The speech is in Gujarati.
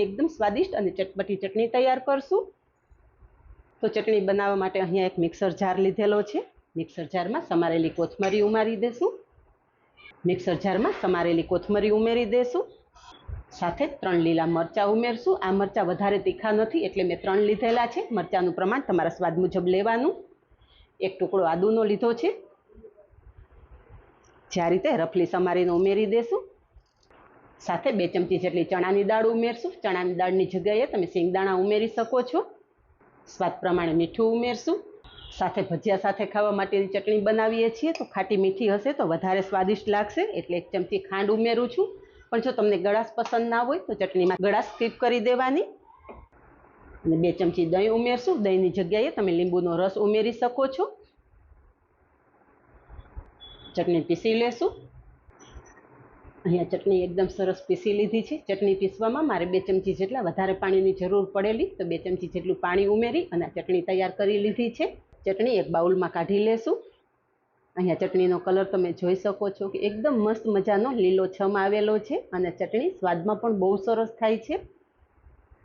એકદમ સ્વાદિષ્ટ અને ચટપટી ચટણી તૈયાર કરશું। તો ચટણી બનાવવા માટે અહીંયા એક મિક્સર જાર લીધેલો છે। મિક્સર જારમાં સમારેલી કોથમરી ઉમેરી દેશું। મિક્સર જારમાં સમારેલી કોથમરી ઉમેરી દેશું। સાથે 3 લીલા મરચાં ઉમેરશું। આ મરચાં વધારે તીખા નથી એટલે મેં 3 લીધેલા છે। મરચાંનું પ્રમાણ તમારા સ્વાદ મુજબ લેવાનું। એક ટુકડો આદુનો લીધો છે, જે આ રીતે રફલી સમારીને ઉમેરી દેશું। સાથે 2 ચમચી જેટલી ચણાની દાળ ઉમેરશું। ચણાની દાળની જગ્યાએ તમે સિંગદાણા ઉમેરી શકો છો। સ્વાદ પ્રમાણે મીઠું ઉમેરશું। સાથે ભજીયા સાથે ખાવા માટેની ચટણી બનાવીએ છીએ તો ખાટી મીઠી હશે તો વધારે સ્વાદિષ્ટ લાગશે, એટલે 1 ચમચી ખાંડ ઉમેરું છું। પણ જો તમને ગળાશ પસંદ ના હોય તો ચટણીમાં ગળાશ સ્કીપ કરી દેવાની। અને 2 ચમચી દહીં ઉમેરશું। દહીંની જગ્યાએ તમે લીંબુનો રસ ઉમેરી શકો છો। ચટણી પીસી લેશું। અહીંયા ચટણી એકદમ સરસ પીસી લીધી છે। ચટણી પીસવામાં મારે 2 ચમચી જેટલા વધારે પાણીની જરૂર પડેલી, તો 2 ચમચી જેટલું પાણી ઉમેરી અને ચટણી તૈયાર કરી લીધી છે। ચટણી એક બાઉલમાં કાઢી લેશું। અહીંયા ચટણીનો કલર તમે જોઈ શકો છો કે એકદમ મસ્ત મજાનો લીલોછમ આવેલો છે અને ચટણી સ્વાદમાં પણ બહુ સરસ થાય છે।